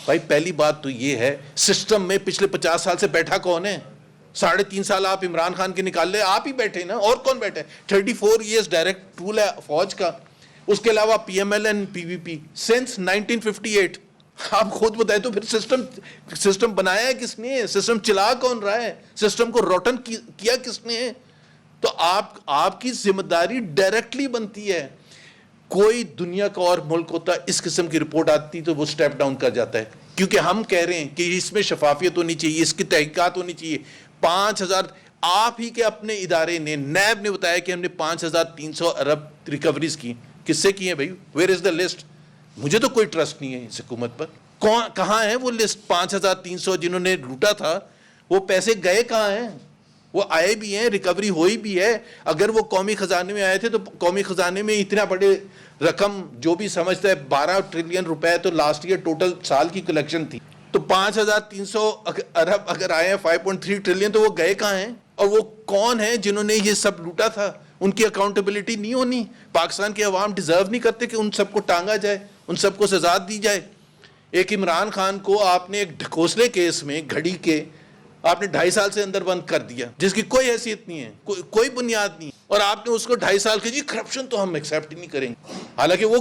بھائی پہلی بات تو یہ ہے سسٹم میں پچھلے 50 سال سے بیٹھا کون ہے؟ 3.5 سال آپ عمران خان کے نکال لے, آپ ہی بیٹھے نا, اور کون بیٹھے؟ 34 ایئرز ڈائریکٹ رول ہے فوج کا, اس کے علاوہ P M L N P V P since 1958. آپ خود بتائیں تو پھر سسٹم بنایا ہے کس نے؟ سسٹم چلا کون رہا ہے؟ سسٹم کو روٹن کیا کس نے؟ تو آپ کی ذمہ داری ڈائریکٹلی بنتی ہے. کوئی دنیا کا اور ملک ہوتا اس قسم کی رپورٹ آتی تو وہ سٹیپ ڈاؤن کر جاتا ہے, کیونکہ ہم کہہ رہے ہیں کہ اس میں شفافیت ہونی چاہیے, اس کی تحقیقات ہونی چاہیے. 5000 آپ ہی کے اپنے ادارے نے, نیب نے بتایا کہ ہم نے 5300 ارب ریکوریز کی. کس سے کی ہیں بھائی؟ Where is the list? مجھے تو کوئی ٹرسٹ نہیں ہے اس حکومت پر. کہاں ہے وہ لسٹ؟ 5300 جنہوں نے لوٹا تھا, وہ پیسے گئے کہاں ہیں؟ وہ آئے بھی ہیں, ریکوری ہوئی بھی ہے. اگر وہ قومی خزانے میں آئے تھے تو قومی خزانے میں اتنا بڑے رقم, جو بھی سمجھتا ہے 12 ٹریلین روپے تو لاسٹ ایئر ٹوٹل سال کی کلیکشن تھی. تو 5300 ارب اگر آئے ہیں 5.3 ٹریلین, تو وہ گئے کہاں ہیں؟ اور وہ کون ہیں جنہوں نے یہ سب لوٹا تھا؟ ان کی اکاؤنٹیبلٹی نہیں ہونی. پاکستان کے عوام ڈیزرو نہیں کرتے کہ ان سب کو ٹانگا جائے, ان سب کو سزا دی جائے. ایک عمران خان کو آپ نے ایک ڈھکوسلے کیس میں گھڑی کے آپ نے 2.5 سال سے اندر بند کر دیا, جس کی کوئی حیثیت نہیں ہے, کوئی بنیاد نہیں, اور آپ نے اس کو 2.5 سال کے جی کرپشن تو ہم ایکسیپٹ نہیں کریں گے. حالانکہ وہ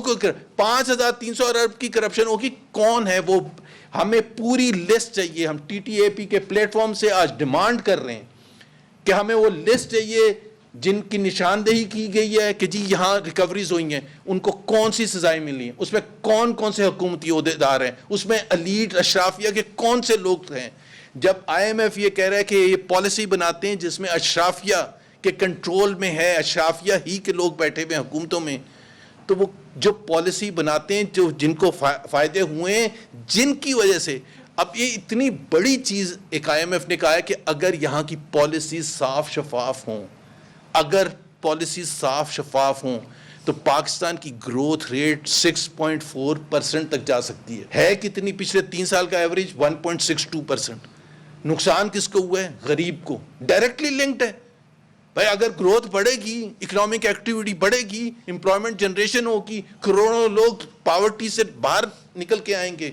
5300 ارب کی کرپشن ہوگی. کون ہے وہ؟ ہمیں پوری لسٹ چاہیے. ہم ٹی ٹی اے پی کے پلیٹ فارم سے آج ڈیمانڈ کر رہے ہیں کہ ہمیں وہ لسٹ چاہیے جن کی نشاندہی کی گئی ہے کہ جی یہاں ریکوریز ہوئی ہیں, ان کو کون سی سزائیں ملی ہیں, اس میں کون کون سے حکومتی عہدیدار ہیں, اس میں ایلیٹ اشرافیہ کے کون سے لوگ ہیں. جب آئی ایم ایف یہ کہہ رہا ہے کہ یہ پالیسی بناتے ہیں جس میں اشرافیہ کے کنٹرول میں ہے, اشرافیہ ہی کے لوگ بیٹھے ہوئے ہیں حکومتوں میں, تو وہ جو پالیسی بناتے ہیں جن کو فائدے ہوئے ہیں, جن کی وجہ سے اب یہ اتنی بڑی چیز ایک آئی ایم ایف نے کہا ہے کہ اگر یہاں کی پالیسی صاف شفاف ہوں, اگر پالیسی صاف شفاف ہوں تو پاکستان کی گروتھ ریٹ 6.4% تک جا سکتی ہے کتنی؟ پچھلے 3 سال کا ایوریج 1.62%. نقصان کس کو ہوا ہے؟ غریب کو. ڈائریکٹلی لنکڈ ہے بھائی. اگر گروتھ بڑھے گی, اکنامک ایکٹیویٹی بڑھے گی, امپلائمنٹ جنریشن ہوگی, کروڑوں لوگ پاورٹی سے باہر نکل کے آئیں گے,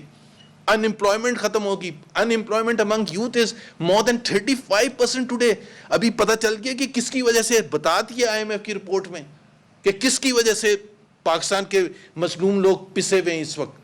ان امپلائمنٹ ختم ہوگی. Unemployment among youth is more than 35% today. ابھی پتہ چل گیا کہ کس کی وجہ سے, بتا دیا آئی ایم ایف کی رپورٹ میں کہ کس کی وجہ سے پاکستان کے مظلوم لوگ پسے ہوئے ہیں اس وقت.